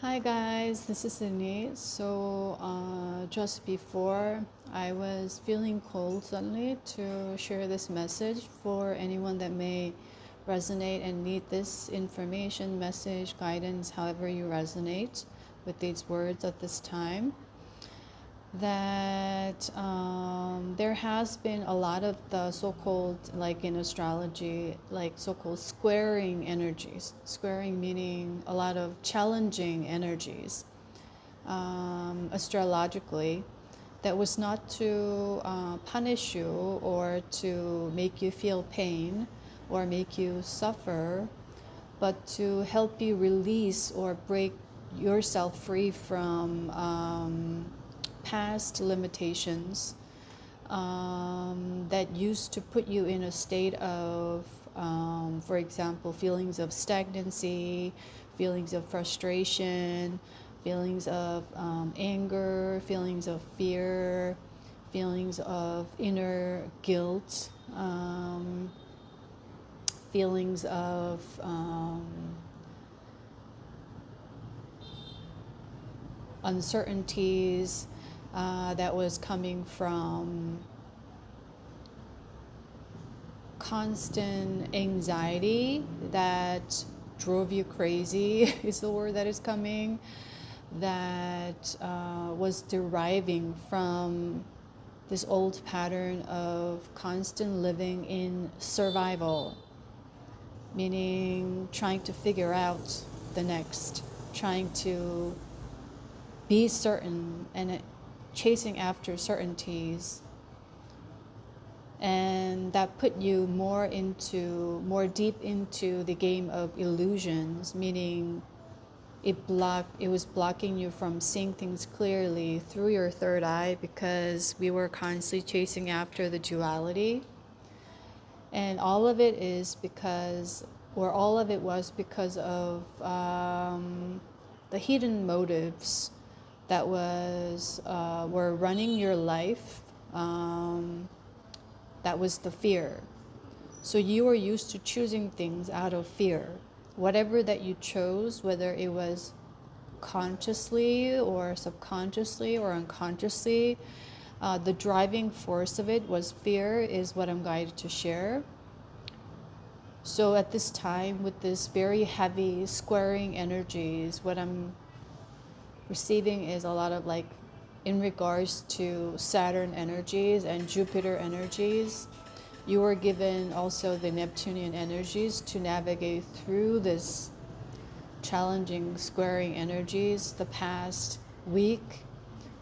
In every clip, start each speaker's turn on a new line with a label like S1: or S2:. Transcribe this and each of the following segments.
S1: Hi guys, this is Denise. Just before I was feeling cold suddenly to share this message for anyone that may resonate and need this information, message, guidance, however you resonate with these words at this time. That there has been a lot of the so-called, like in astrology, like so-called squaring energies. Squaring meaning a lot of challenging energies astrologically, that was not to punish you or to make you feel pain or make you suffer, but to help you release or break yourself free from past limitations that used to put you in a state of, for example, feelings of stagnancy, feelings of frustration, feelings of anger, feelings of fear, feelings of inner guilt, feelings of uncertainties that was coming from constant anxiety that drove you crazy is the word that is coming, that was deriving from this old pattern of constant living in survival, meaning trying to figure out the next, trying to be certain and chasing after certainties. And that put you more deep into the game of illusions, meaning it was blocking you from seeing things clearly through your third eye, because we were constantly chasing after the duality. And all of it was because of the hidden motives that were running your life. That was the fear. So you were used to choosing things out of fear. Whatever that you chose, whether it was consciously or subconsciously or unconsciously, the driving force of it was fear, is what I'm guided to share. So at this time, with this very heavy squaring energies, what I'm receiving is a lot of, like, in regards to Saturn energies and Jupiter energies. You were given also the Neptunian energies to navigate through this challenging squaring energies the past week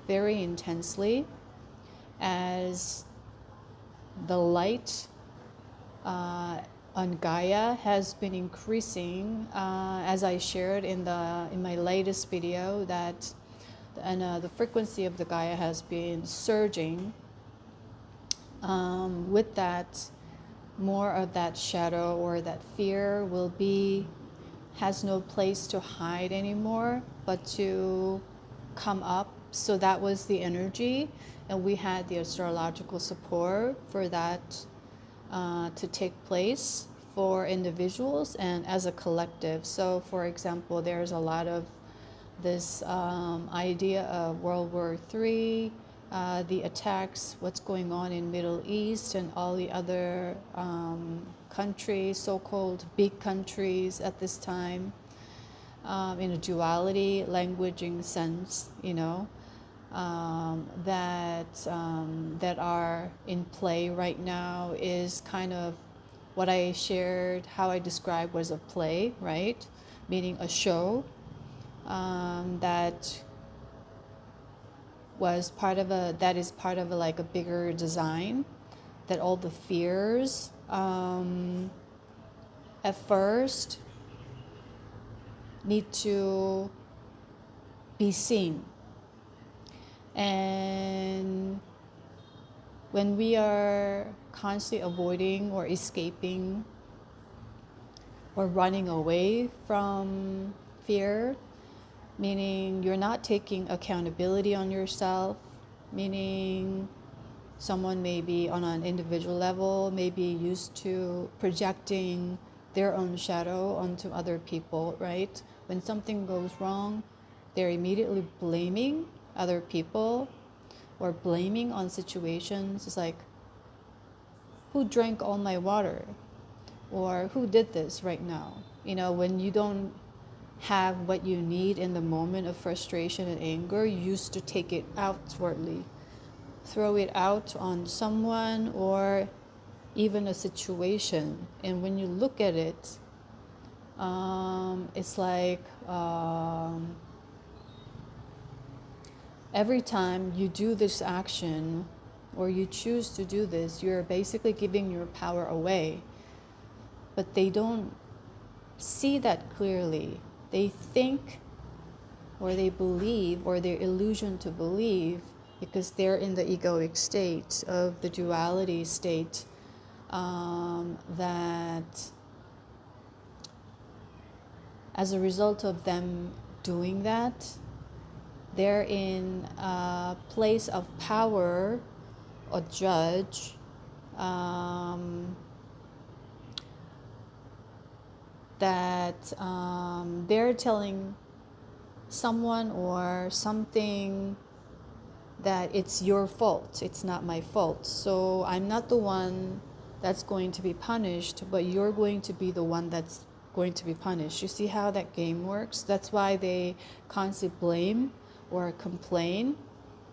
S1: very intensely, as the light on Gaia has been increasing, as I shared in my latest video, that the frequency of the Gaia has been surging. With that, more of that shadow or that fear has no place to hide anymore, but to come up. So that was the energy, and we had the astrological support for that to take place for individuals and as a collective. So for example, there's a lot of this idea of World War III, the attacks, what's going on in Middle East and all the other countries, so-called big countries at this time, in a duality languaging sense, that are in play right now, is kind of what I shared, how I described was a play, right? Meaning a show that is part of like a bigger design, that all the fears at first need to be seen. And when we are constantly avoiding or escaping or running away from fear, meaning you're not taking accountability on yourself, meaning someone may be on an individual level, may be used to projecting their own shadow onto other people, right? When something goes wrong, they're immediately blaming other people or blaming on situations. It's like, who drank all my water? Or who did this right now? You know, when you don't have what you need in the moment of frustration and anger, you used to take it outwardly, throw it out on someone or even a situation. And when you look at it, it's like every time you do this action or you choose to do this, you're basically giving your power away. But they don't see that clearly. They think or they believe, or their illusion to believe, because they're in the egoic state of the duality state, that as a result of them doing that, they're in a place of power or judge, that they're telling someone or something that it's your fault, it's not my fault. So I'm not the one that's going to be punished, but you're going to be the one that's going to be punished. You see how that game works? That's why they constantly blame or complain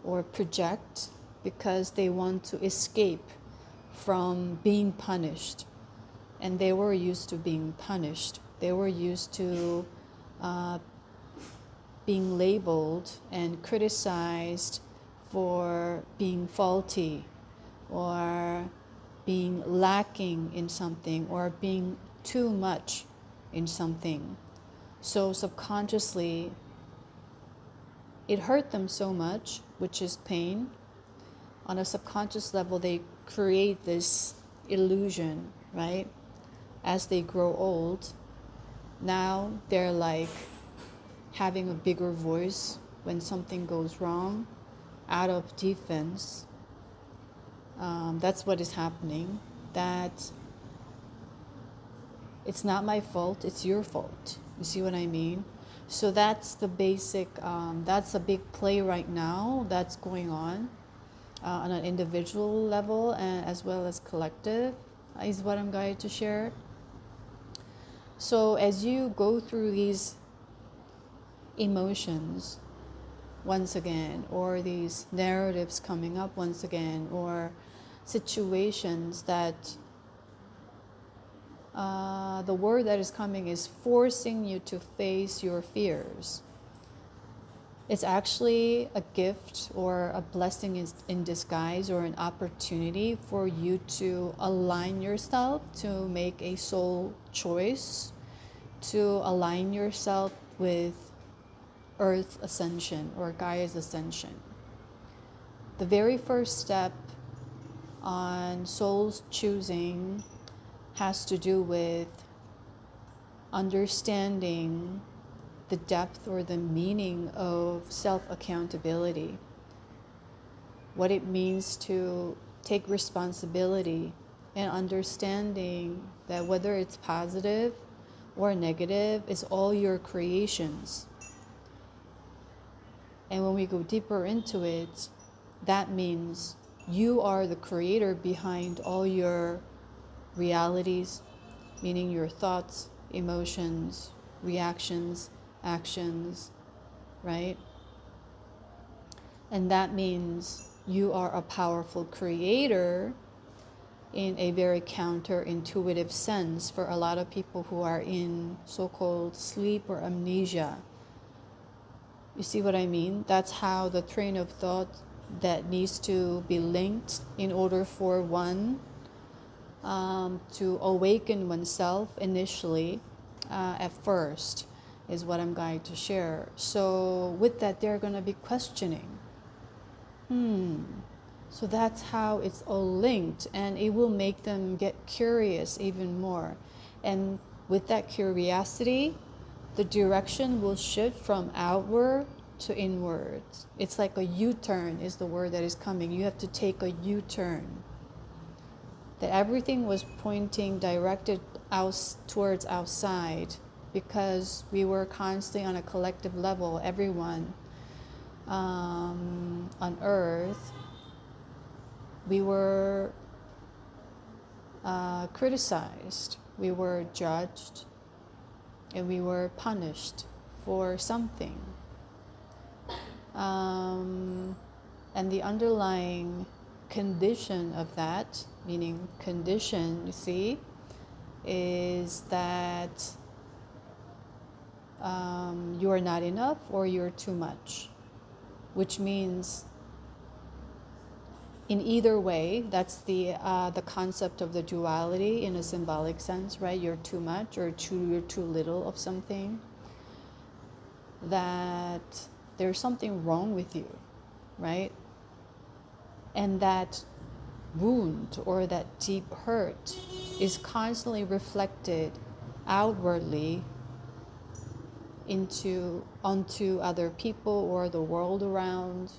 S1: or project, because they want to escape from being punished. And they were used to being punished. They were used to being labeled and criticized for being faulty or being lacking in something or being too much in something. So subconsciously, it hurt them so much, which is pain. On a subconscious level, they create this illusion, right? As they grow old, now they're like having a bigger voice when something goes wrong, out of defense. That's what is happening. That it's not my fault, it's your fault. You see what I mean? So that's the basic, that's a big play right now that's going on an individual level and as well as collective, is what I'm going to share. So as you go through these emotions once again, or these narratives coming up once again, or situations that the word that is coming is forcing you to face your fears. It's actually a gift or a blessing in disguise, or an opportunity for you to align yourself, to make a soul choice, to align yourself with Earth ascension or Gaia's ascension. The very first step on soul's choosing has to do with understanding the depth or the meaning of self-accountability. What it means to take responsibility, and understanding that whether it's positive or negative, it's all your creations. And when we go deeper into it, that means you are the creator behind all your realities, meaning your thoughts, emotions, reactions, actions, right? And that means you are a powerful creator in a very counterintuitive sense for a lot of people who are in so-called sleep or amnesia. You see what I mean? That's how the train of thought that needs to be linked in order for one to awaken oneself initially, at first, is what I'm going to share. So with that, they're going to be questioning. So that's how it's all linked, and it will make them get curious even more. And with that curiosity, the direction will shift from outward to inward. It's like a U-turn is the word that is coming. You have to take a U-turn. That everything was pointing directed out towards outside, because we were constantly on a collective level, everyone on earth, we were criticized, we were judged, and we were punished for something. And the underlying condition of that, meaning condition, you see, is that you are not enough or you're too much, which means in either way, that's the concept of the duality in a symbolic sense, right? You're too much or you're too little of something, that there's something wrong with you, right? And that wound or that deep hurt is constantly reflected outwardly onto other people or the world around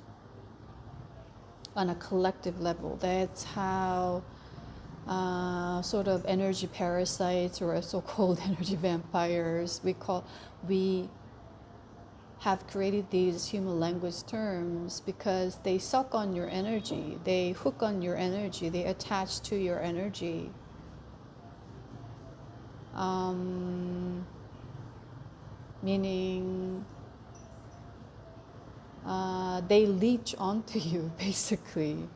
S1: on a collective level. That's how sort of energy parasites or so-called energy vampires, we have created these human language terms because they suck on your energy, they hook on your energy, they attach to your energy. Meaning they leech onto you, basically.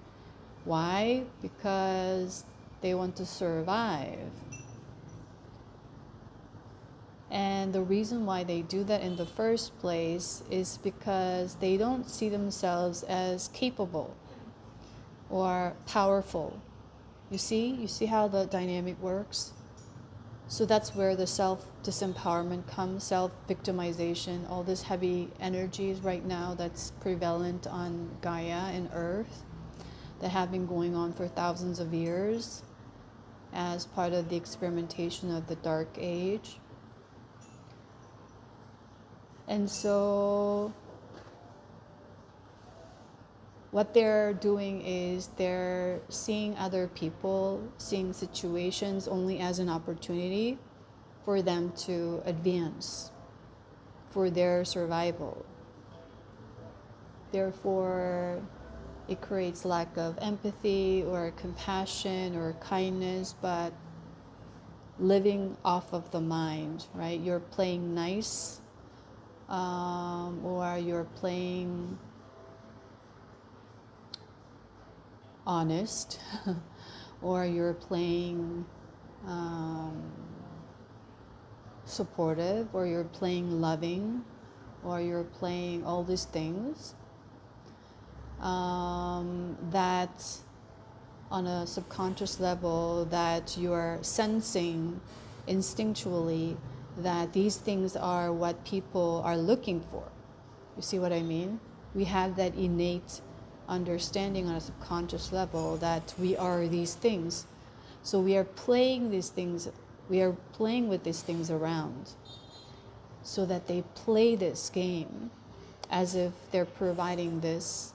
S1: Why? Because they want to survive. And the reason why they do that in the first place is because they don't see themselves as capable or powerful. You see how the dynamic works? So that's where the self-disempowerment comes, self-victimization, all these heavy energies right now that's prevalent on Gaia and Earth that have been going on for thousands of years as part of the experimentation of the Dark Age. And so what they're doing is they're seeing other people, seeing situations only as an opportunity for them to advance, for their survival. Therefore, it creates lack of empathy or compassion or kindness, but living off of the mind, right? You're playing nice, or you're playing honest, or you're playing supportive, or you're playing loving, or you're playing all these things that on a subconscious level that you're sensing instinctually that these things are what people are looking for. You see what I mean? We have that innate understanding on a subconscious level that we are these things. So we are playing these things, we are playing with these things around so that they play this game as if they're providing this,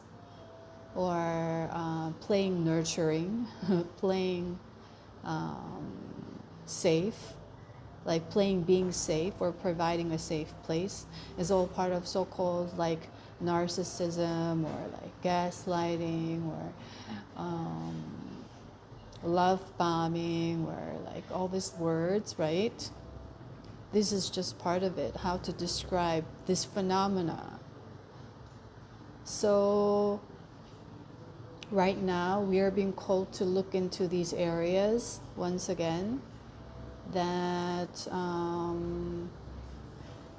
S1: or playing nurturing, playing safe, like playing being safe or providing a safe place is all part of so-called like narcissism or like gaslighting or love bombing or like all these words, right? This is just part of it, how to describe this phenomena. So right now we are being called to look into these areas once again, that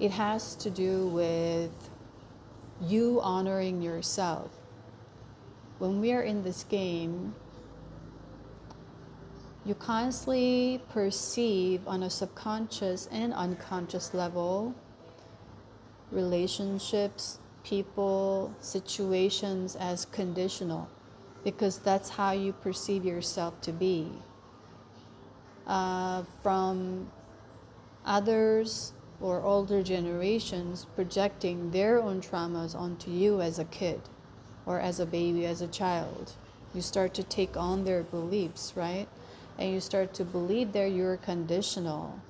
S1: it has to do with you honoring yourself. When we are in this game, you constantly perceive on a subconscious and unconscious level relationships, people, situations as conditional, because that's how you perceive yourself to be. From others or older generations projecting their own traumas onto you as a kid or as a baby, as a child. You start to take on their beliefs, right? And you start to believe that you're conditional.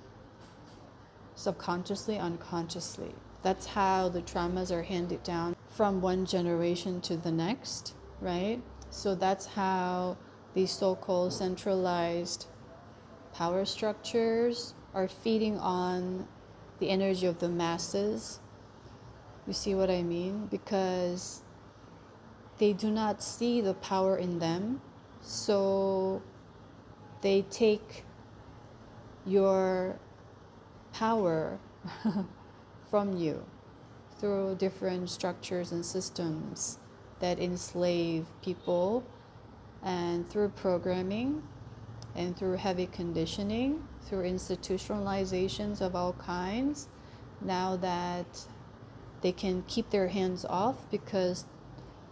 S1: subconsciously, unconsciously. That's how the traumas are handed down from one generation to the next, right? So that's how these so-called centralized power structures are feeding on the energy of the masses. You see what I mean? Because they do not see the power in them, so they take your power from you through different structures and systems that enslave people, and through programming and through heavy conditioning, through institutionalizations of all kinds. Now that they can keep their hands off because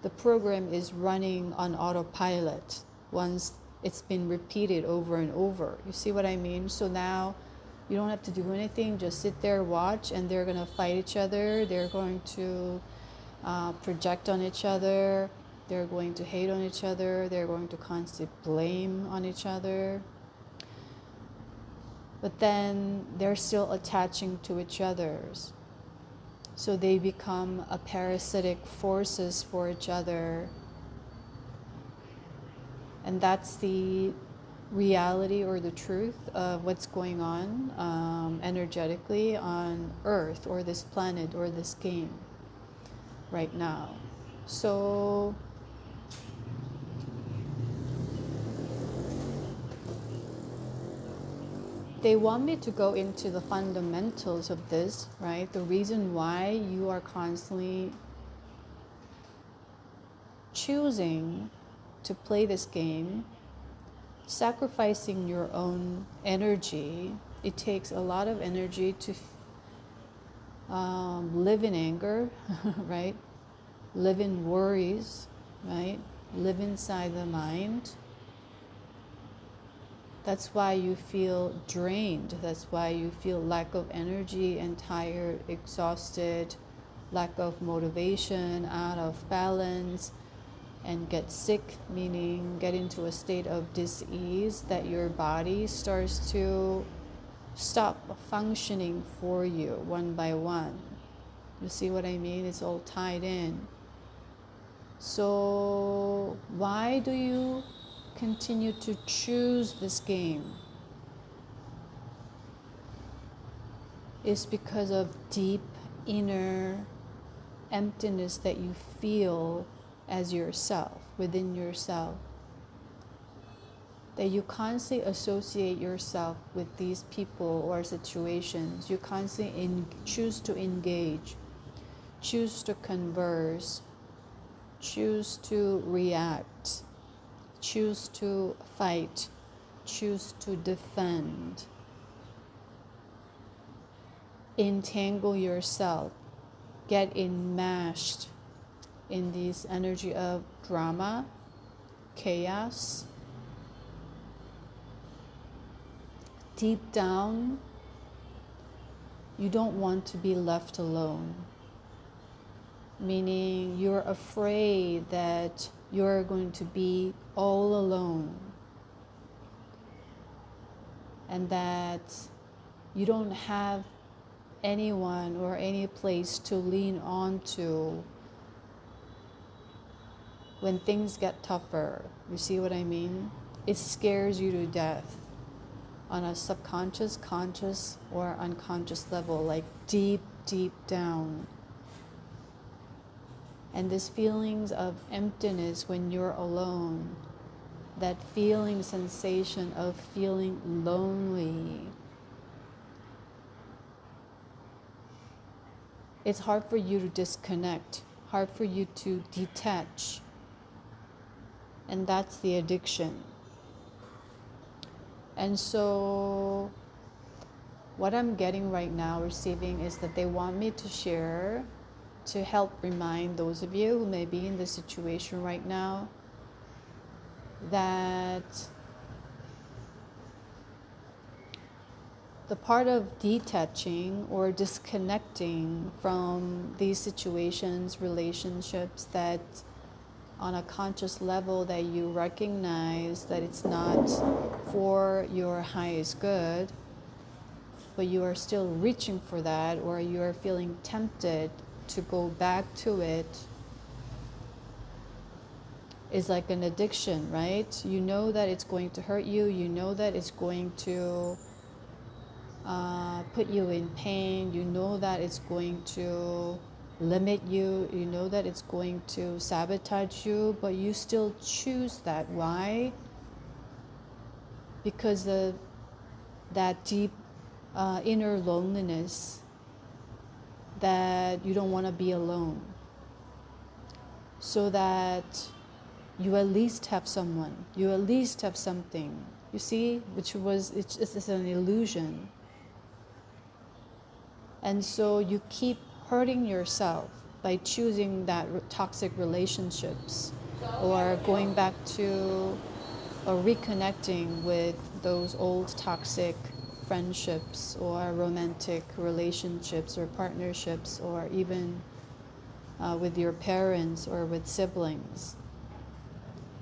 S1: the program is running on autopilot once it's been repeated over and over. You see what I mean? So now you don't have to do anything, just sit there, watch, and they're going to fight each other. They're going to project on each other. They're going to hate on each other. They're going to constantly blame on each other. But then they're still attaching to each other's. So they become a parasitic forces for each other. And that's the reality or the truth of what's going on energetically on Earth or this planet or this game right now. So they want me to go into the fundamentals of this, right? The reason why you are constantly choosing to play this game, sacrificing your own energy. It takes a lot of energy to live in anger, right? Live in worries, right? Live inside the mind. That's why you feel drained. That's why you feel lack of energy and tired, exhausted, lack of motivation, out of balance, and get sick, meaning get into a state of dis-ease that your body starts to stop functioning for you one by one. You see what I mean? It's all tied in. So why do you continue to choose this game? It's because of deep inner emptiness that you feel as yourself, within yourself, that you constantly associate yourself with these people or situations. You constantly choose to engage, choose to converse, choose to react, choose to fight, choose to defend. Entangle yourself, get enmeshed in this energy of drama, chaos. Deep down, you don't want to be left alone, meaning you're afraid that you're going to be all alone and that you don't have anyone or any place to lean on to when things get tougher. You see what I mean? It scares you to death on a subconscious, conscious, or unconscious level, like deep, deep down. And this feelings of emptiness when you're alone, that feeling, sensation of feeling lonely, it's hard for you to disconnect, hard for you to detach. And that's the addiction. And so what I'm getting right now, receiving, is that they want me to share, to help remind those of you who may be in this situation right now, that the part of detaching or disconnecting from these situations, relationships, that on a conscious level that you recognize that it's not for your highest good, but you are still reaching for that, or you are feeling tempted to go back to it, is like an addiction, right? You know that it's going to hurt you. You know that it's going to put you in pain. You know that it's going to limit you. You know that it's going to sabotage you, but you still choose that. Why? Because of that deep inner loneliness, that you don't want to be alone, so that you at least have someone, you at least have something, you see, it's an illusion. And so you keep hurting yourself by choosing that toxic relationships, or going back to or reconnecting with those old toxic friendships or romantic relationships or partnerships, or even with your parents or with siblings.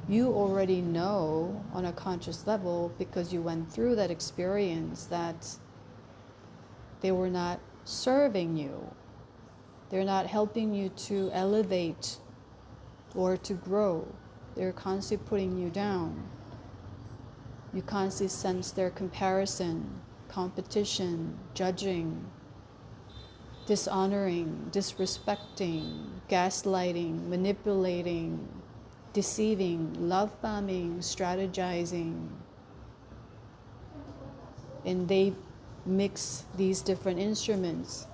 S1: You already know on a conscious level, because you went through that experience, that they were not serving you. They're not helping you to elevate or to grow. They're constantly putting you down. You constantly sense their comparison, competition, judging, dishonoring, disrespecting, gaslighting, manipulating, deceiving, love bombing, strategizing. And they mix these different instruments,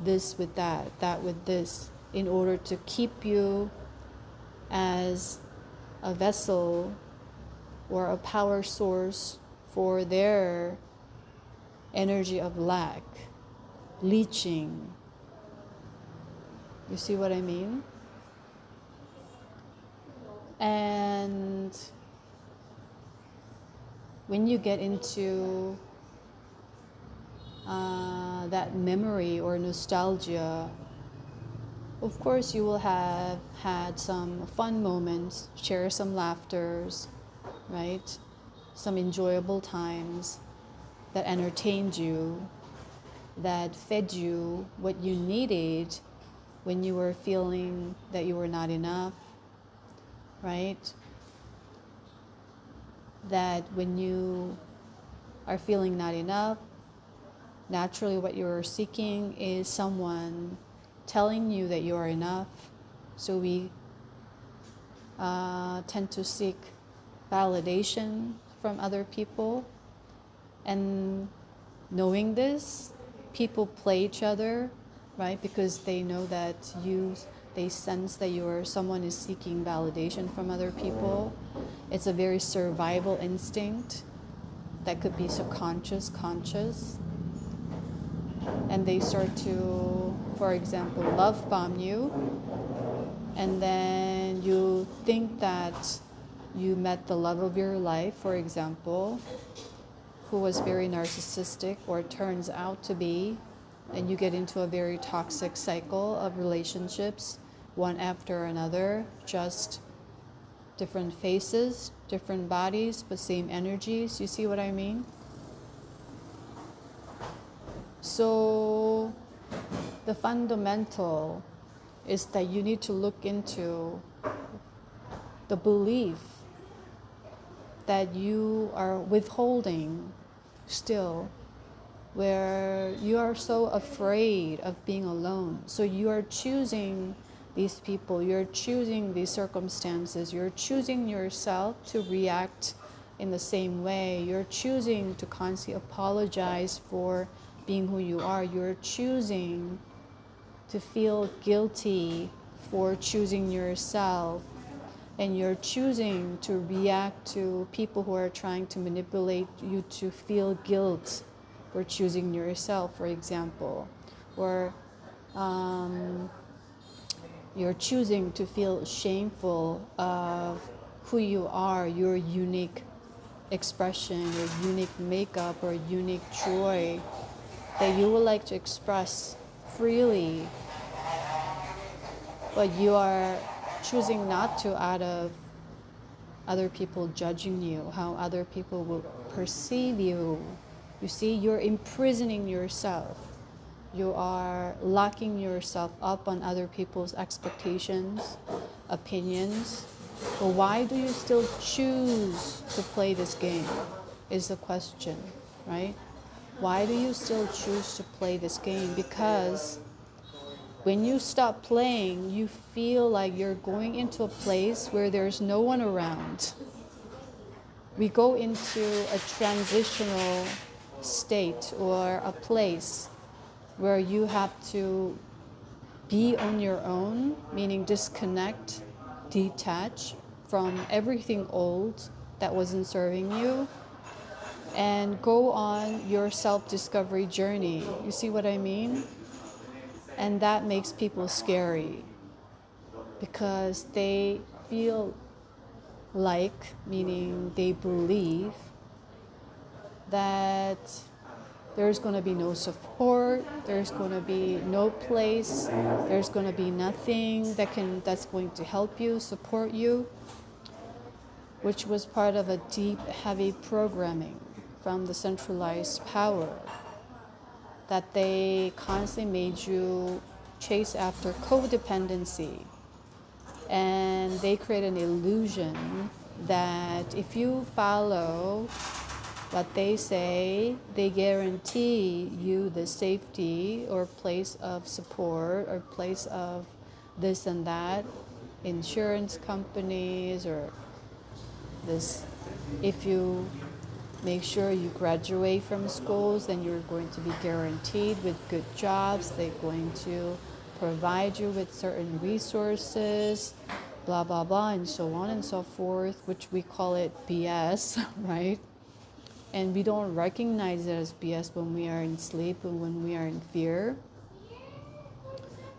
S1: this with that, that with this, in order to keep you as a vessel or a power source for their energy of lack, leeching. You see what I mean? And when you get into that memory or nostalgia, of course you will have had some fun moments, share some laughters, right? Some enjoyable times that entertained you, that fed you what you needed when you were feeling that you were not enough, right? That when you are feeling not enough, naturally what you're seeking is someone telling you that you are enough. So we tend to seek validation from other people. And knowing this, people play each other, right? Because they know that they sense that someone is seeking validation from other people. It's a very survival instinct that could be subconscious, conscious. And they start to, for example, love bomb you. And then you think that you met the love of your life, for example, who was very narcissistic, or turns out to be, and you get into a very toxic cycle of relationships, one after another, just different faces, different bodies, but same energies. You see what I mean? So the fundamental is that you need to look into the belief that you are withholding still, where you are so afraid of being alone. So you are choosing these people, you're choosing these circumstances, you're choosing yourself to react in the same way, you're choosing to constantly apologize for being who you are, you're choosing to feel guilty for choosing yourself, and you're choosing to react to people who are trying to manipulate you to feel guilt for choosing yourself, for example. Or you're choosing to feel shameful of who you are, your unique expression, your unique makeup, or unique joy that you would like to express freely, but you are choosing not to out of other people judging you, how other people will perceive you. You see, you're imprisoning yourself. You are locking yourself up on other people's expectations, opinions. But why do you still choose to play this game is the question, right? Why do you still choose to play this game? Because when you stop playing, you feel like you're going into a place where there's no one around. We go into a transitional state or a place where you have to be on your own, meaning disconnect, detach from everything old that wasn't serving you, and go on your self-discovery journey. You see what I mean? And that makes people scary because they feel like, meaning they believe that there's going to be no support, there's going to be no place, there's going to be nothing that's going to help you, support you, which was part of a deep, heavy programming from the centralized power that they constantly made you chase after codependency. And they create an illusion that if you follow what they say, they guarantee you the safety or place of support or place of this and that, insurance companies or this. If you make sure you graduate from schools, then you're going to be guaranteed with good jobs. They're going to provide you with certain resources, blah, blah, blah, and so on and so forth, which we call it BS, right? And we don't recognize it as BS when we are in sleep and when we are in fear.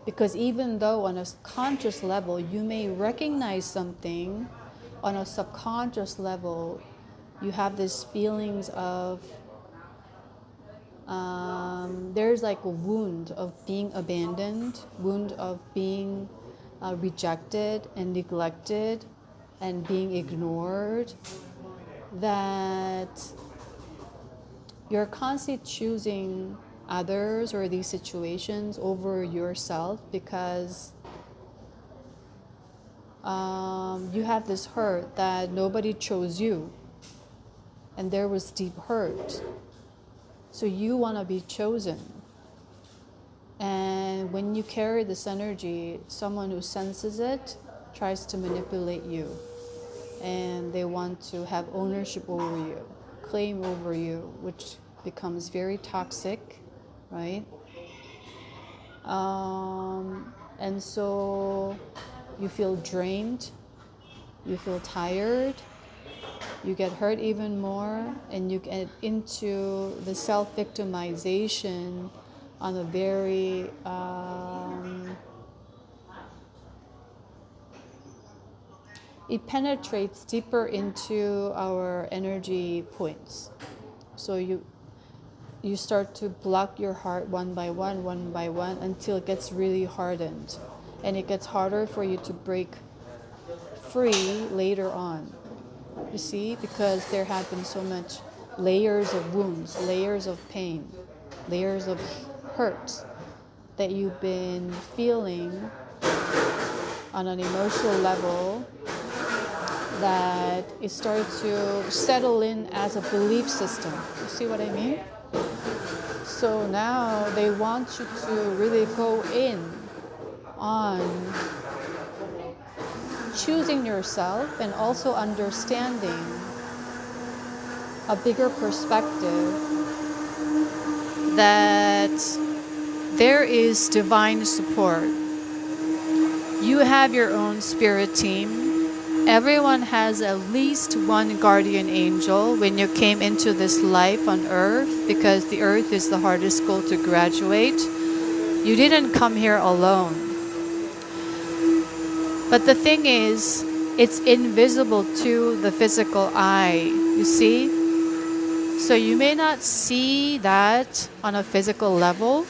S1: Because even though on a conscious level, you may recognize something, on a subconscious level, you have these feelings of, there's like a wound of being abandoned, wound of being rejected and neglected and being ignored, that you're constantly choosing others or these situations over yourself because you have this hurt that nobody chose you. And there was deep hurt. So you want to be chosen. And when you carry this energy, someone who senses it tries to manipulate you. And they want to have ownership over you, claim over you, which becomes very toxic, right? And so you feel drained, you feel tired, you get hurt even more, and you get into the self-victimization on a very it penetrates deeper into our energy points. So you start to block your heart one by one, until it gets really hardened. And it gets harder for you to break free later on. You see, because there have been so much layers of wounds, layers of pain, layers of hurt that you've been feeling on an emotional level, that it started to settle in as a belief system. You see what I mean? So now they want you to really go in on choosing yourself and also understanding a bigger perspective that there is divine support. You have your own spirit team. Everyone has at least one guardian angel when you came into this life on earth, because the earth is the hardest school to graduate. You didn't come here alone. But the thing is, it's invisible to the physical eye, you see? So you may not see that on a physical level,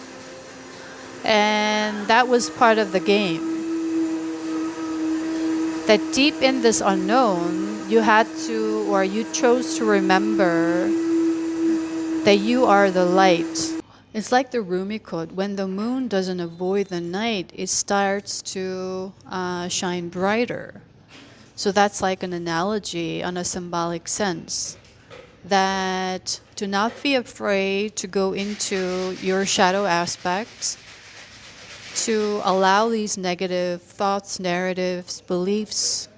S1: and that was part of the game. That deep in this unknown, you had to, or you chose to remember that you are the light. It's like the Rumi quote, when the moon doesn't avoid the night, it starts to shine brighter. So that's like an analogy on a symbolic sense, that do not be afraid to go into your shadow aspects, to allow these negative thoughts, narratives, beliefs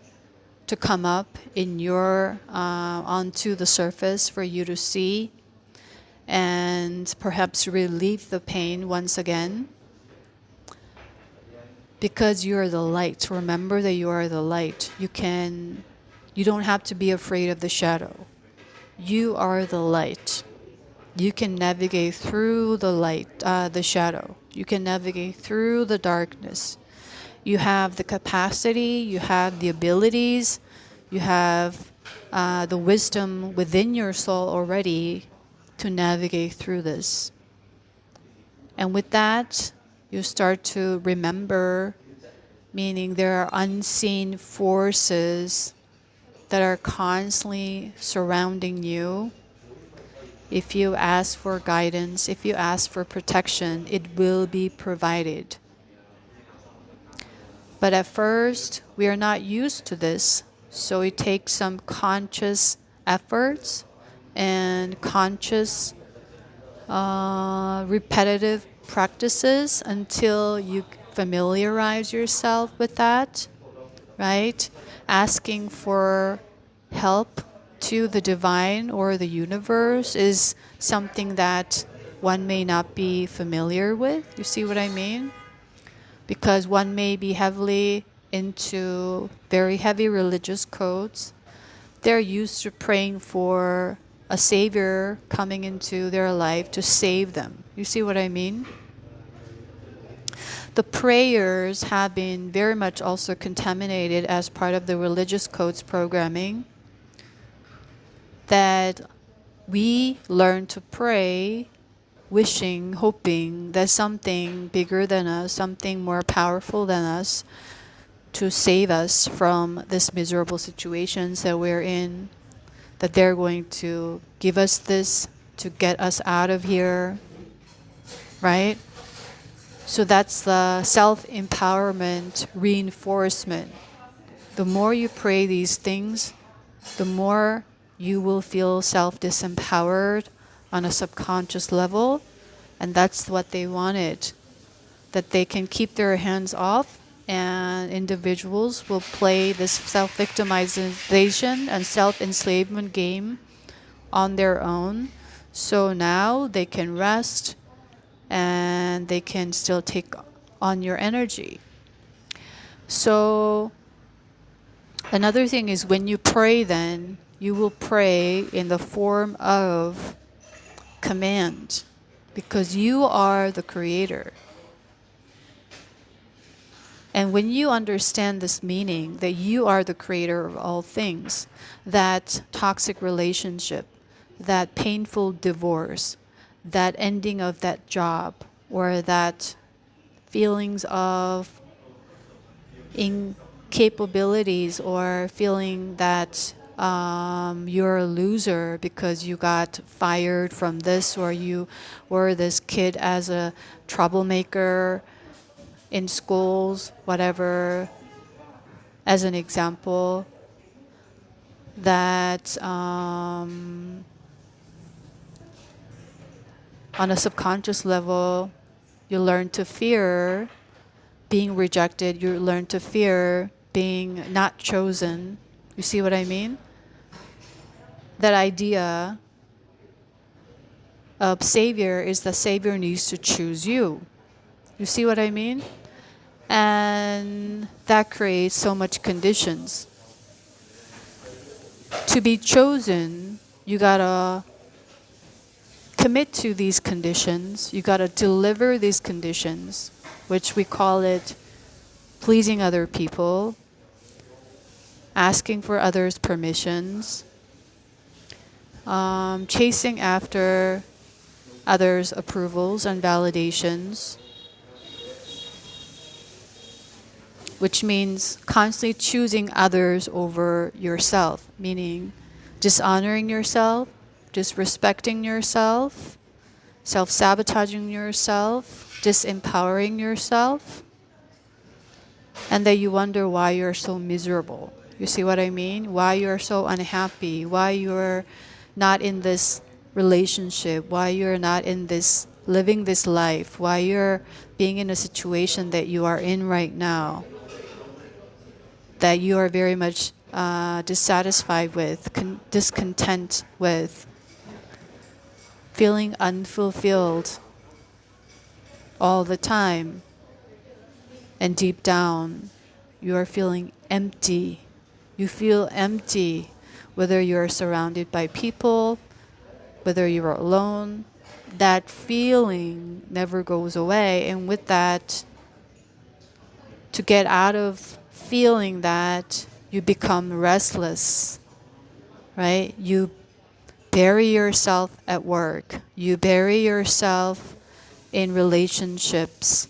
S1: to come up in your onto the surface for you to see, and perhaps relieve the pain once again. Because you are the light. Remember that you are the light. You don't have to be afraid of the shadow. You are the light. You can navigate through the light, the shadow. You can navigate through the darkness. You have the capacity, you have the abilities, you have the wisdom within your soul already to navigate through this. And with that, you start to remember, meaning there are unseen forces that are constantly surrounding you. If you ask for guidance, if you ask for protection, it will be provided. But at first, we are not used to this, so it takes some conscious efforts and conscious repetitive practices until you familiarize yourself with that, right? Asking for help to the divine or the universe is something that one may not be familiar with. You see what I mean? Because one may be heavily into very heavy religious codes. They're used to praying for a savior coming into their life to save them. You see what I mean? The prayers have been very much also contaminated as part of the religious codes programming, that we learn to pray wishing, hoping that something bigger than us, something more powerful than us, to save us from this miserable situations that we're in, that they're going to give us this to get us out of here, right? So that's the self-empowerment reinforcement. The more you pray these things, the more you will feel self-disempowered on a subconscious level. And that's what they wanted, that they can keep their hands off, and individuals will play this self-victimization and self-enslavement game on their own. So now they can rest and they can still take on your energy. So another thing is, when you pray, then you will pray in the form of command, because you are the creator. And when you understand this meaning, that you are the creator of all things, that toxic relationship, that painful divorce, that ending of that job, or that feelings of incapabilities, or feeling that you're a loser because you got fired from this, or you were this kid as a troublemaker in schools, whatever, as an example, that on a subconscious level, you learn to fear being rejected, you learn to fear being not chosen. You see what I mean? That idea of savior is the savior needs to choose you. You see what I mean? And that creates so much conditions. To be chosen, you gotta commit to these conditions. You gotta deliver these conditions, which we call it pleasing other people, asking for others' permissions, chasing after others' approvals and validations, which means constantly choosing others over yourself, meaning dishonoring yourself disrespecting yourself, self-sabotaging yourself, disempowering yourself, and that you wonder why you're so miserable. You see what I mean? Why you're so unhappy, why you're not in this relationship, why you're not in this, living this life, why you're being in a situation that you are in right now, that you are very much dissatisfied with, discontent with, feeling unfulfilled all the time. And deep down, you are feeling empty. You feel empty, whether you're surrounded by people, whether you're alone. That feeling never goes away. And with that, to get out of feeling that, you become restless, right? You bury yourself at work. You bury yourself in relationships,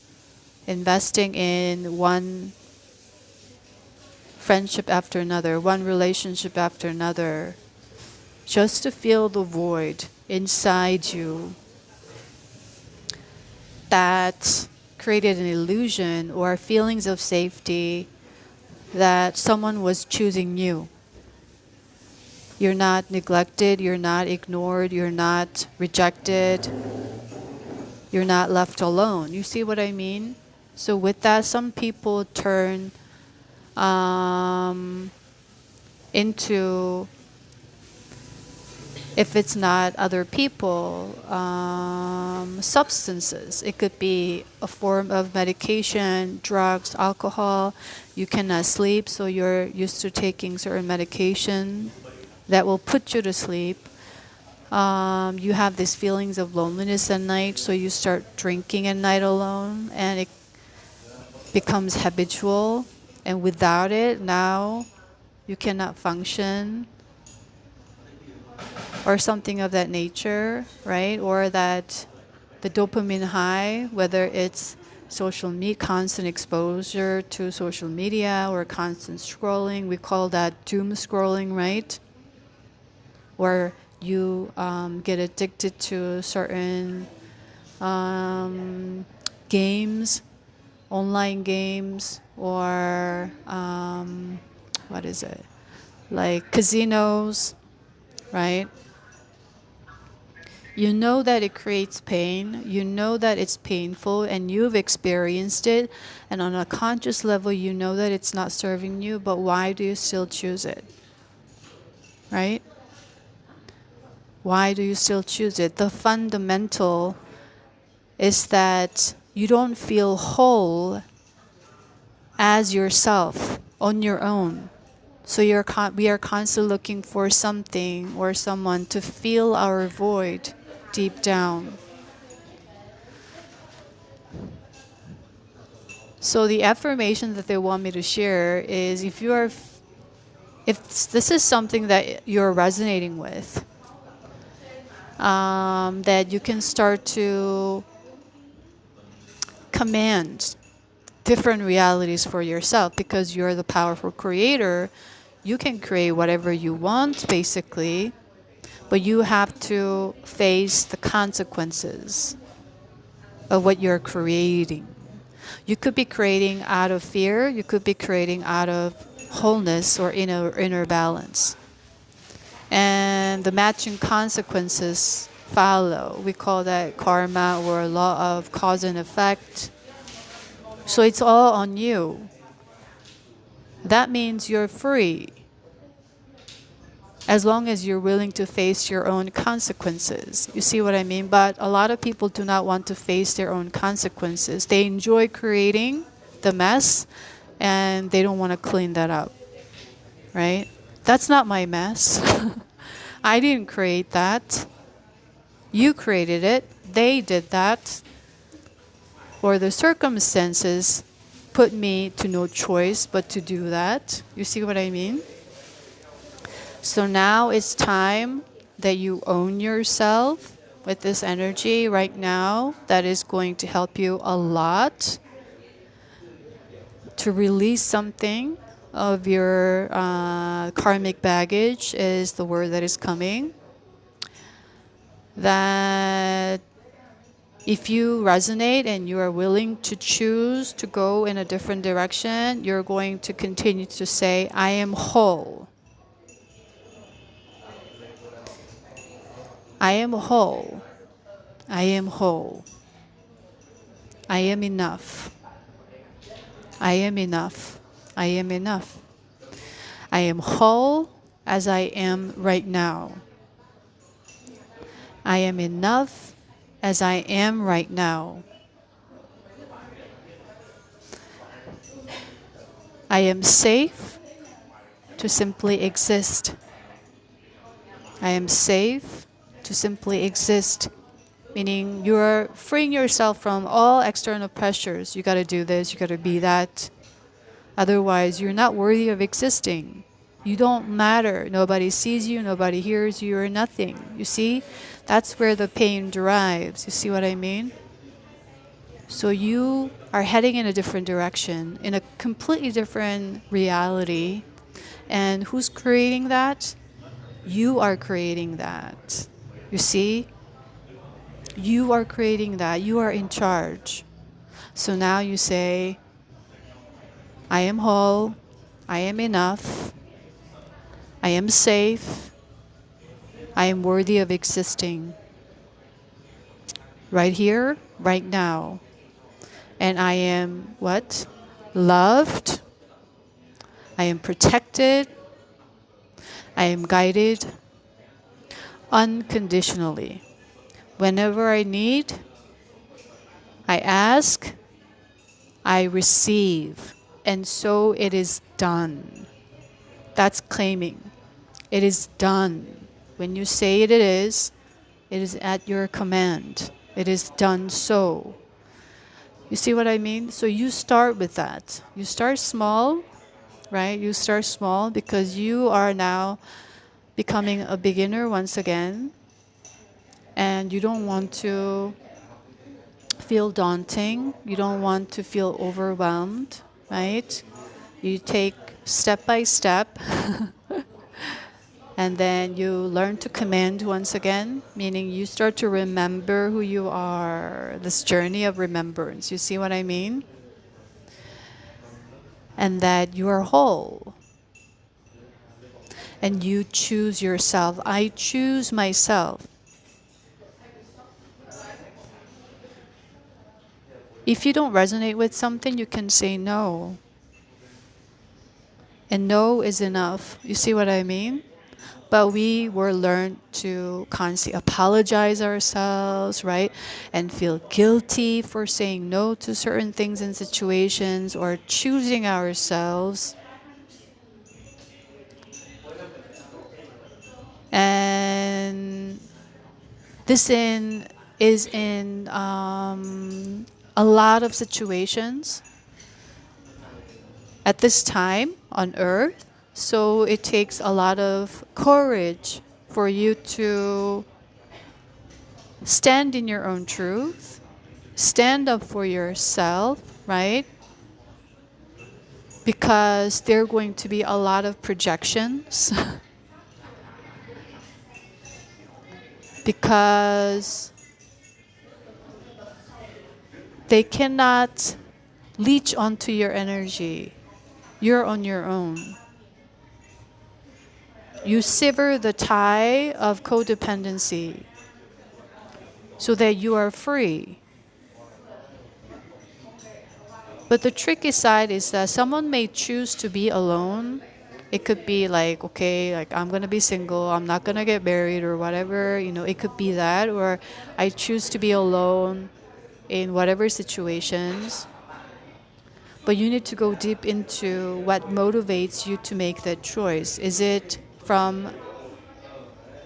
S1: investing in one friendship after another, one relationship after another, just to fill the void inside you that created an illusion or feelings of safety that someone was choosing you. You're not neglected, you're not ignored, you're not rejected, you're not left alone. You see what I mean? So with that, some people turn into, if it's not other people, substances. It could be a form of medication, drugs, alcohol. You cannot sleep, so you're used to taking certain medication that will put you to sleep. You have these feelings of loneliness at night, so you start drinking at night alone, and it becomes habitual. And without it, now you cannot function, or something of that nature, right? Or that the dopamine high, whether it's social media, constant exposure to social media or constant scrolling, we call that doom scrolling, right? Or you get addicted to certain games, online games, or what is it? Like casinos, right? You know that it creates pain, you know that it's painful, and you've experienced it, and on a conscious level you know that it's not serving you, but why do you still choose it? Right? Why do you still choose it? The fundamental is that you don't feel whole as yourself on your own. So we are constantly looking for something or someone to fill our void deep down. So the affirmation that they want me to share is, if this is something that you're resonating with, that you can start to command different realities for yourself, because you're the powerful creator. You can create whatever you want, basically, but you have to face the consequences of what you're creating. You could be creating out of fear, you could be creating out of wholeness or inner balance. And the matching consequences follow. We call that karma, or law of cause and effect. So it's all on you. That means you're free, as long as you're willing to face your own consequences. You see what I mean? But a lot of people do not want to face their own consequences. They enjoy creating the mess, and they don't want to clean that up, right? That's not my mess. I didn't create that. You created it. They did that. Or the circumstances put me to no choice but to do that. You see what I mean? So now it's time that you own yourself with this energy right now. That is going to help you a lot to release something of your karmic baggage, is the word that is coming. that if you resonate and you are willing to choose to go in a different direction, you're going to continue to say, I am whole. I am whole. I am whole. I am enough. I am enough. I am enough. I am whole as I am right now. I am enough as I am right now. I am safe to simply exist. I am safe to simply exist. Meaning you're freeing yourself from all external pressures. You got to do this, you got to be that. Otherwise, you're not worthy of existing. You don't matter. Nobody sees you, nobody hears you, you're nothing. You see? That's where the pain derives. You see what I mean? So you are heading in a different direction, in a completely different reality. And who's creating that? You are creating that. You see? You are creating that. You are in charge. So now you say, I am whole. I am enough. I am safe. I am worthy of existing. Right here, right now. And I am what? Loved. I am protected. I am guided unconditionally. Whenever I need, I ask, I receive. And so it is done. That's claiming. It is done. When you say it is at your command. It is done so. You see what I mean? So you start with that. You start small, right? You start small because you are now becoming a beginner once again. And you don't want to feel daunting. You don't want to feel overwhelmed, right? You take step by step. And then you learn to command once again, meaning you start to remember who you are, this journey of remembrance. You see what I mean? And that you are whole. And you choose yourself. I choose myself. If you don't resonate with something, you can say no. And no is enough. You see what I mean? But we were learned to constantly apologize ourselves, right? And feel guilty for saying no to certain things and situations or choosing ourselves. And this is in a lot of situations at this time on Earth. So it takes a lot of courage for you to stand in your own truth, stand up for yourself, right? Because there are going to be a lot of projections. Because they cannot leech onto your energy. You're on your own. You sever the tie of codependency so that you are free. But the tricky side is that someone may choose to be alone. It could be like, okay, like I'm going to be single, I'm not going to get married or whatever. You know, it could be that. Or I choose to be alone in whatever situations. But you need to go deep into what motivates you to make that choice. Is it from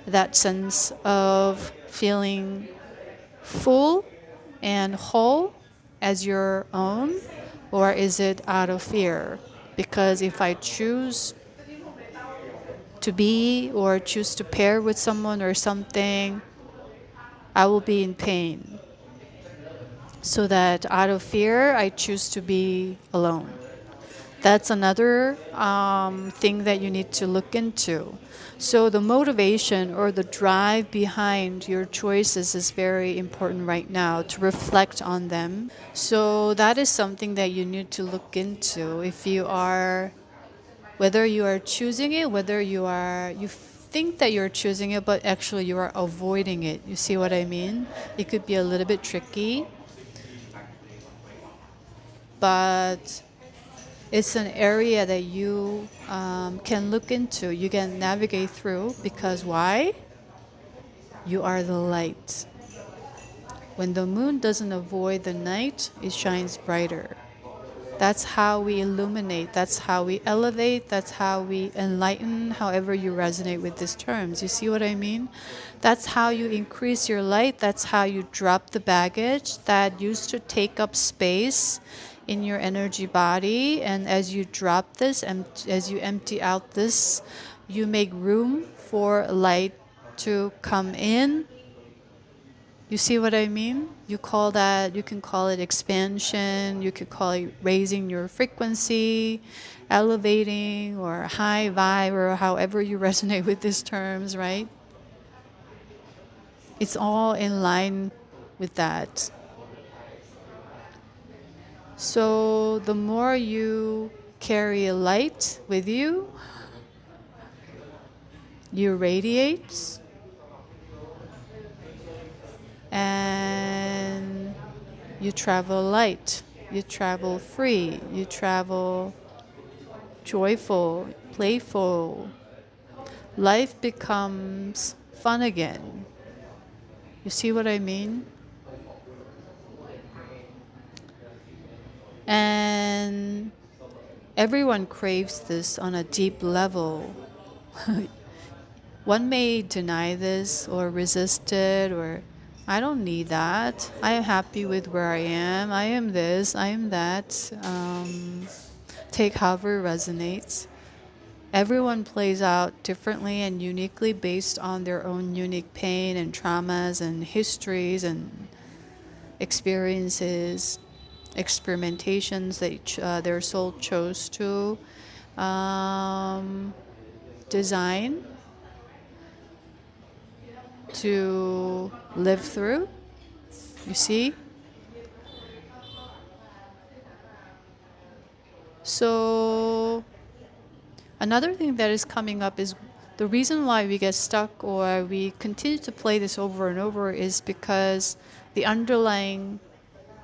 S1: that sense of feeling full and whole as your own? Or is it out of fear? Because if I choose to be or choose to pair with someone or something, I will be in pain. So that out of fear, I choose to be alone. That's another thing that you need to look into. So the motivation or the drive behind your choices is very important right now to reflect on them. So that is something that you need to look into if you are, whether you are choosing it, whether you think that you're choosing it, but actually you are avoiding it. You see what I mean? It could be a little bit tricky, but it's an area that you can look into, you can navigate through, because why? You are the light. When the moon doesn't avoid the night, it shines brighter. That's how we illuminate, that's how we elevate, that's how we enlighten, however you resonate with these terms. You see what I mean? That's how you increase your light, that's how you drop the baggage that used to take up space in your energy body. And as you drop this, and as you empty out this, you make room for light to come in. You see what I mean? You can call it expansion, you could call it raising your frequency, elevating, or high vibe, or however you resonate with these terms, right? It's all in line with that. So the more you carry a light with you, you radiate, and you travel light, you travel free, you travel joyful, playful. Life becomes fun again. You see what I mean? And everyone craves this on a deep level. One may deny this or resist it, or I don't need that. I am happy with where I am. I am this, I am that. Take however resonates. Everyone plays out differently and uniquely based on their own unique pain and traumas and histories and experiences, experimentations that their soul chose to design to live through. You see? So another thing that is coming up is the reason why we get stuck or we continue to play this over and over is because the underlying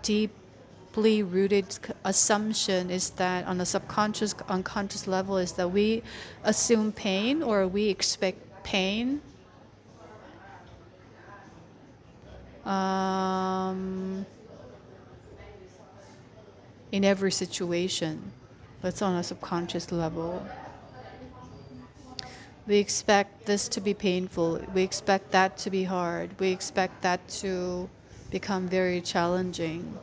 S1: deeply rooted assumption is that on a subconscious, unconscious level is that we assume pain or we expect pain in every situation. That's on a subconscious level. We expect this to be painful. We expect that to be hard. We expect that to become very challenging.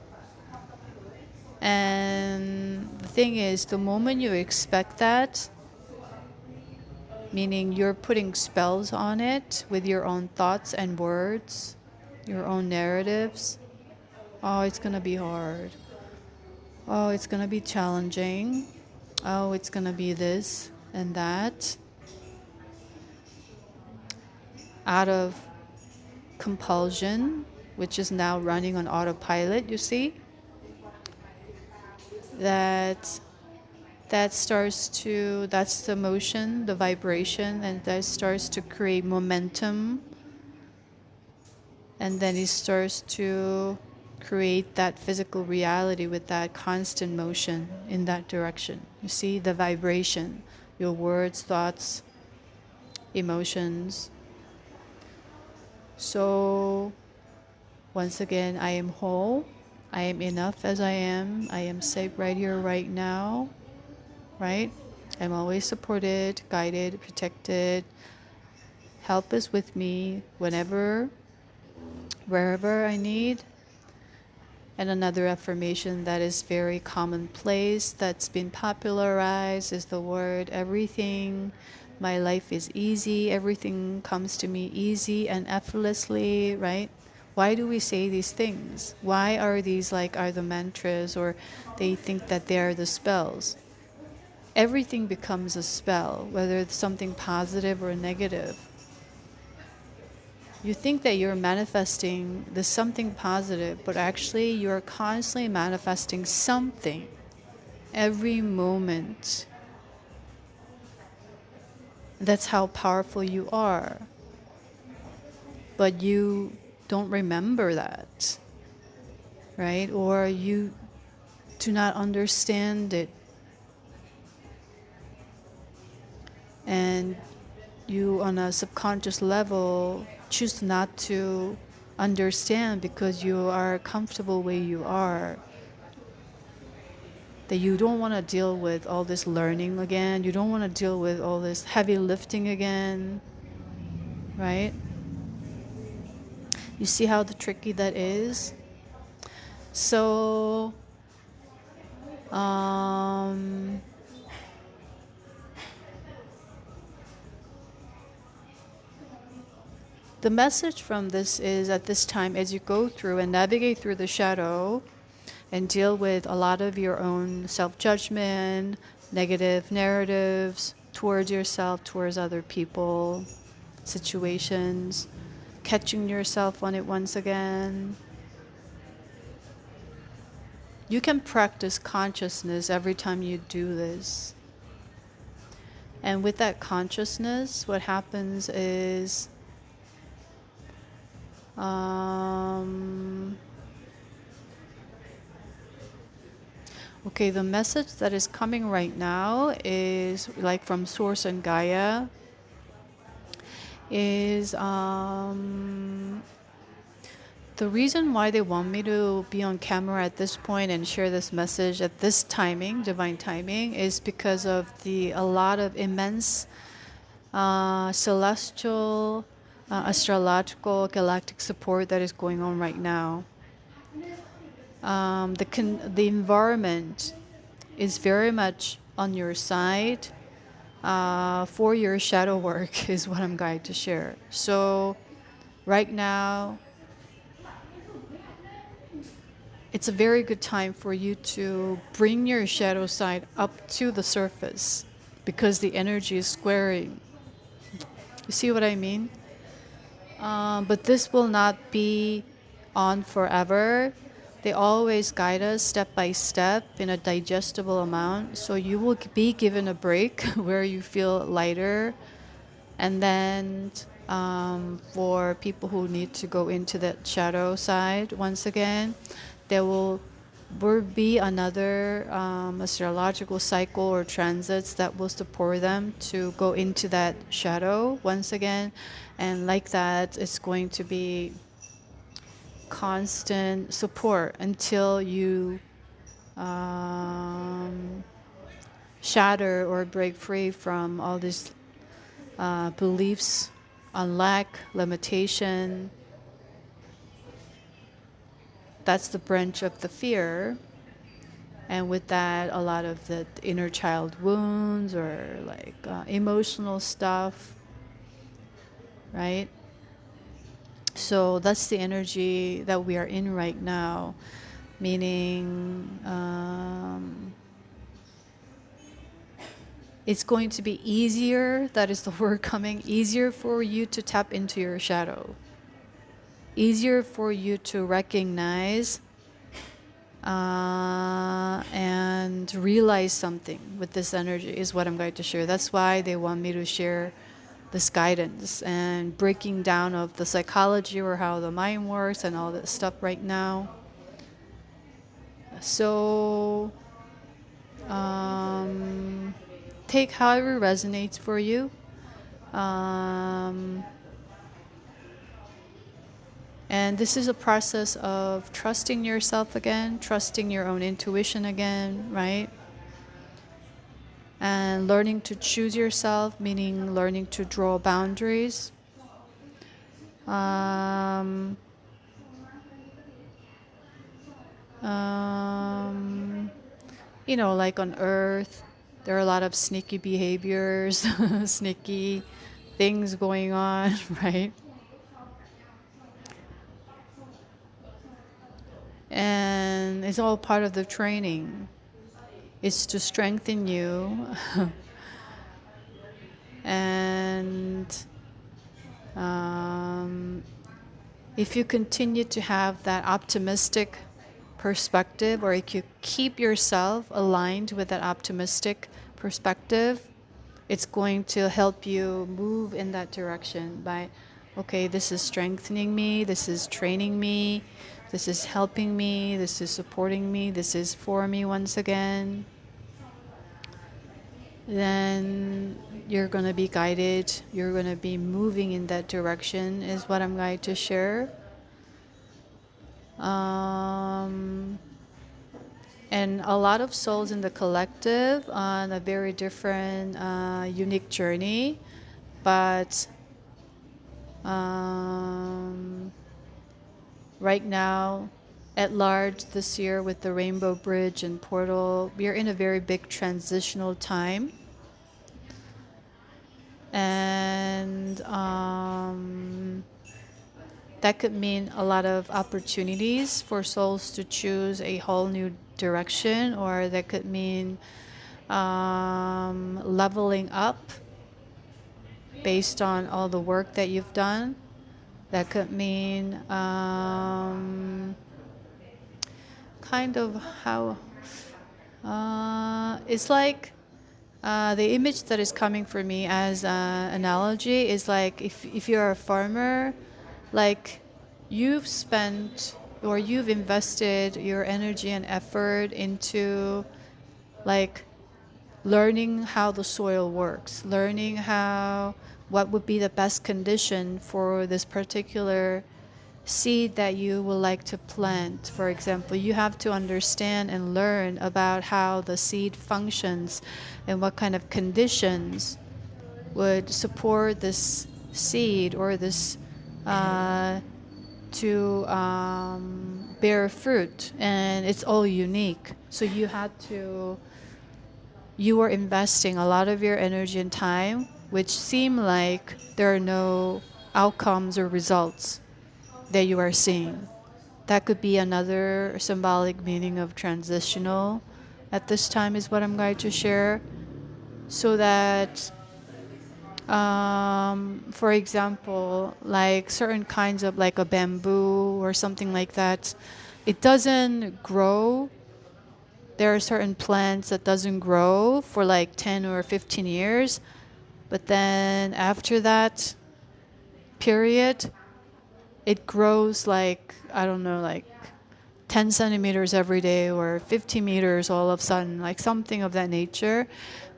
S1: And the thing is, the moment you expect that, meaning you're putting spells on it with your own thoughts and words, your own narratives, oh, it's going to be hard. Oh, it's going to be challenging. Oh, it's going to be this and that. Out of compulsion, which is now running on autopilot, you see? That's the motion, the vibration, and that starts to create momentum. And then it starts to create that physical reality with that constant motion in that direction. You see the vibration, your words, thoughts, emotions. So once again, I am whole. I am enough as I am safe right here, right now, right? I'm always supported, guided, protected. Help is with me whenever, wherever I need. And another affirmation that is very commonplace, that's been popularized, is the word everything. My life is easy. Everything comes to me easy and effortlessly, right? Why do we say these things? Why are these are the mantras, or they think that they are the spells? everything becomes a spell, whether it's something positive or negative. You think that you're manifesting this something positive, but actually you're constantly manifesting something every moment. That's how powerful you are. But you don't remember that, right? Or you do not understand it. And you, on a subconscious level, choose not to understand because you are comfortable where you are. That you don't want to deal with all this learning again. You don't want to deal with all this heavy lifting again, right? You see how tricky that is? So, the message from this is, at this time, as you go through and navigate through the shadow and deal with a lot of your own self-judgment, negative narratives towards yourself, towards other people, situations, catching yourself on it once again. You can practice consciousness every time you do this. And with that consciousness, what happens is okay, the message that is coming right now is like from Source and Gaia is the reason why they want me to be on camera at this point and share this message at this timing, divine timing, is because of a lot of immense celestial, astrological, galactic support that is going on right now. The environment is very much on your side for your shadow work is what I'm going to share. So right now, it's a very good time for you to bring your shadow side up to the surface because the energy is squaring. You see what I mean? But this will not be on forever. They always guide us step by step in a digestible amount. So you will be given a break where you feel lighter. And then for people who need to go into that shadow side, once again, there will be another astrological cycle or transits that will support them to go into that shadow once again. And like that, it's going to be constant support until you shatter or break free from all these beliefs on lack, limitation. That's the branch of the fear. And with that, a lot of the inner child wounds or like emotional stuff, right? So that's the energy that we are in right now, meaning it's going to be easier, that is the word coming, easier for you to tap into your shadow. Easier for you to recognize and realize something with this energy is what I'm going to share. That's why they want me to share this guidance and breaking down of the psychology or how the mind works and all that stuff right now. So take however resonates for you. And this is a process of trusting yourself again, trusting your own intuition again, right? And learning to choose yourself, meaning learning to draw boundaries. You know, like on Earth, there are a lot of sneaky behaviors, sneaky things going on, right? And it's all part of the training. It's to strengthen you and if you continue to have that optimistic perspective, or if you keep yourself aligned with that optimistic perspective, it's going to help you move in that direction by, okay, this is strengthening me, this is training me, this is helping me, this is supporting me, this is for me once again. Then you're going to be guided, you're going to be moving in that direction, is what I'm going to share. And a lot of souls in the collective on a very different, unique journey. But right now, at large this year with the Rainbow Bridge and Portal, we are in a very big transitional time. And that could mean a lot of opportunities for souls to choose a whole new direction, or that could mean leveling up based on all the work that you've done. That could mean kind of how it's like the image that is coming for me as an analogy is like if you're a farmer, like you've spent or you've invested your energy and effort into like learning how the soil works, learning what would be the best condition for this particular seed that you would like to plant. For example, you have to understand and learn about how the seed functions and what kind of conditions would support this seed or this to bear fruit. And it's all unique. So you are investing a lot of your energy and time, which seem like there are no outcomes or results that you are seeing. That could be another symbolic meaning of transitional at this time, is what I'm going to share. So that, for example, like certain kinds of like a bamboo or something like that, it doesn't grow. There are certain plants that doesn't grow for like 10 or 15 years. But then after that period, it grows like, I don't know, like 10 centimeters every day or 50 meters all of a sudden, like something of that nature.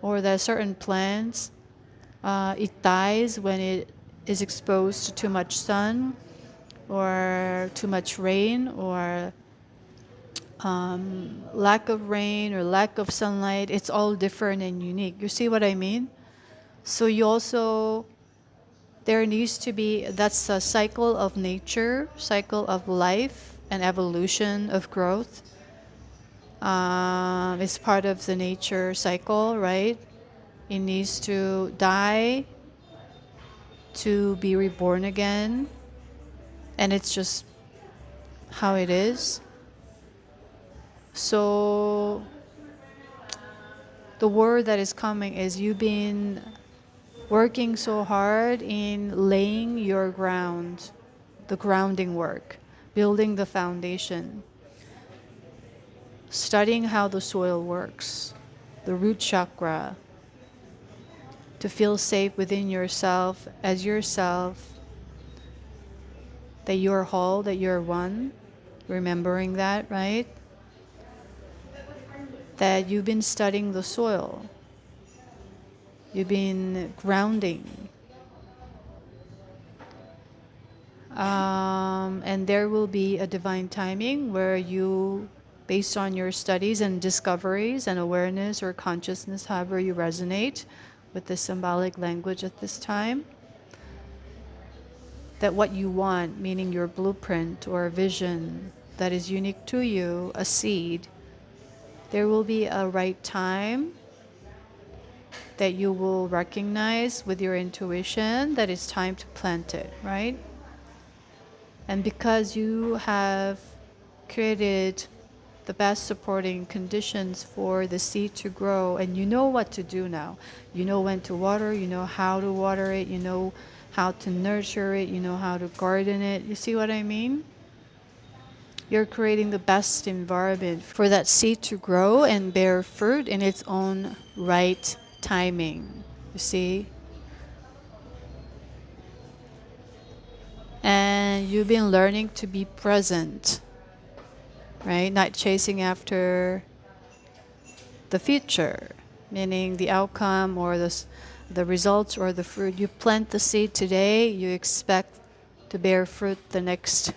S1: Or that certain plants, it dies when it is exposed to too much sun or too much rain, or lack of rain or lack of sunlight. It's all different and unique. You see what I mean? So there needs to be, that's a cycle of nature, cycle of life and evolution of growth. It's part of the nature cycle, right? It needs to die to be reborn again. And it's just how it is. So the word that is coming is you've been working so hard in laying your ground, the grounding work, building the foundation, studying how the soil works, the root chakra, to feel safe within yourself as yourself, that you're whole, that you're one, remembering that, right? That you've been studying the soil. You've been grounding. And there will be a divine timing where you, based on your studies and discoveries and awareness or consciousness, however you resonate with the symbolic language at this time, that what you want, meaning your blueprint or vision that is unique to you, a seed, there will be a right time that you will recognize with your intuition that it's time to plant it, right? And because you have created the best supporting conditions for the seed to grow, and you know what to do now. You know when to water, you know how to water it, you know how to nurture it, you know how to garden it. You see what I mean? You're creating the best environment for that seed to grow and bear fruit in its own right timing. You see? And you've been learning to be present, right? Not chasing after the future, meaning the outcome or the results or the fruit. You plant the seed today, you expect to bear fruit the next.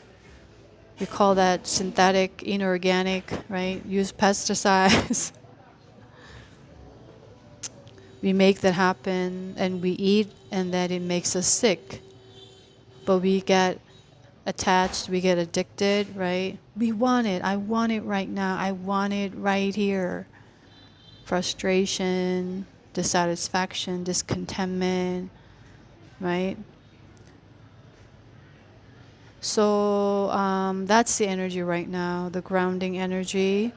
S1: We call that synthetic, inorganic, right? Use pesticides. We make that happen and we eat, and then it makes us sick. But we get attached, we get addicted, right? We want it. I want it right now. I want it right here. Frustration, dissatisfaction, discontentment, right? So that's the energy right now, the grounding energy,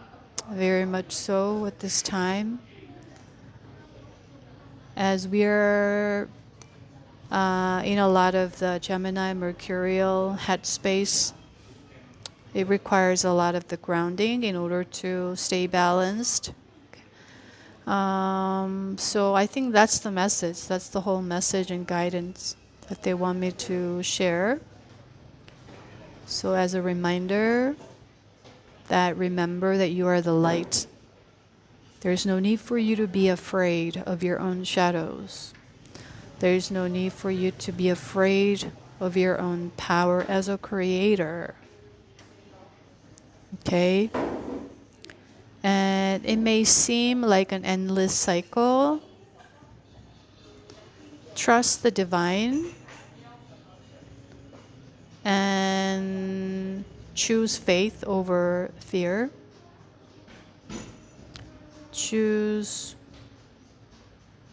S1: very much so at this time. As we're in a lot of the Gemini, Mercurial headspace, it requires a lot of the grounding in order to stay balanced. So I think that's the message. That's the whole message and guidance that they want me to share. So as a reminder that remember that you are the light. There's no need for you to be afraid of your own shadows. There's no need for you to be afraid of your own power as a creator. Okay? And it may seem like an endless cycle. Trust the divine and choose faith over fear. Choose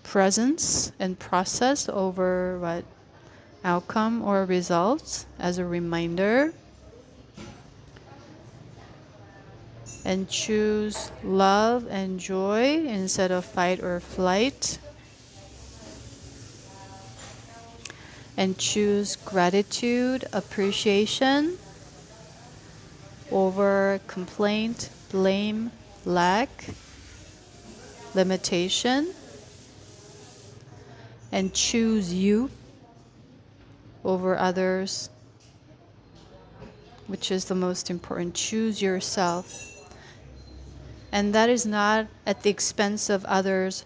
S1: presence and process over what outcome or results as a reminder. And choose love and joy instead of fight or flight. And choose gratitude, appreciation over complaint, blame, lack, limitation. And choose you over others, which is the most important. Choose yourself. And that is not at the expense of others'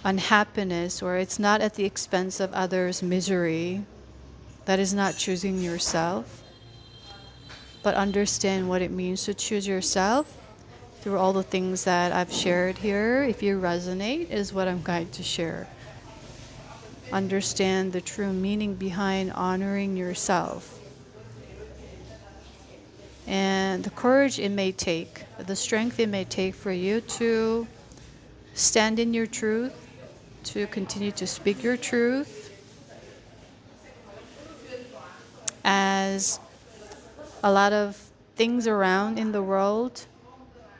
S1: unhappiness, or it's not at the expense of others' misery. That is not choosing yourself. But understand what it means to choose yourself through all the things that I've shared here. If you resonate, is what I'm going to share. Understand the true meaning behind honoring yourself. And the courage it may take, the strength it may take for you to stand in your truth, to continue to speak your truth, as a lot of things around in the world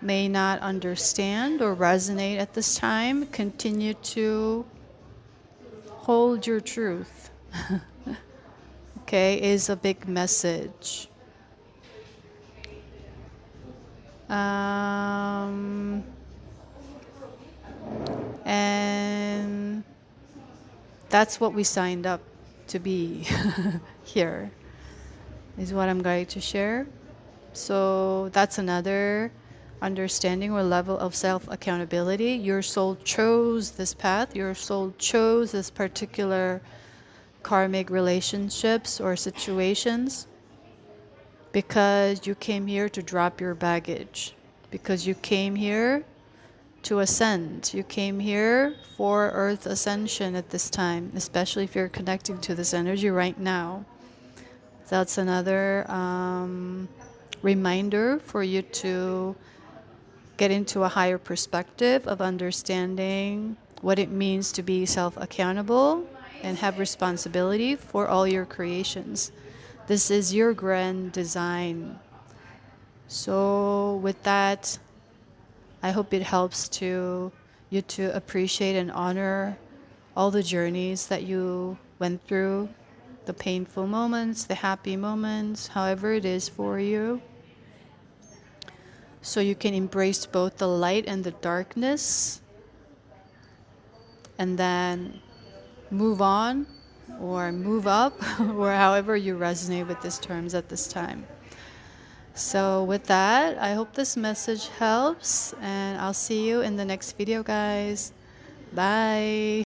S1: may not understand or resonate at this time. Continue to hold your truth. Okay, is a big message. And that's what we signed up to be here, is what I'm going to share. So that's another understanding or level of self-accountability. Your soul chose this path. Your soul chose this particular karmic relationships or situations because you came here to drop your baggage, because you came here to ascend. You came here for earth ascension at this time, especially if you're connecting to this energy right now. That's another reminder for you to get into a higher perspective of understanding what it means to be self-accountable and have responsibility for all your creations. This is your grand design. So with that, I hope it helps to you to appreciate and honor all the journeys that you went through, the painful moments, the happy moments, however it is for you. So you can embrace both the light and the darkness, and then move on or move up, or however you resonate with these terms at this time. So with that, I hope this message helps, and I'll see you in the next video, guys. Bye.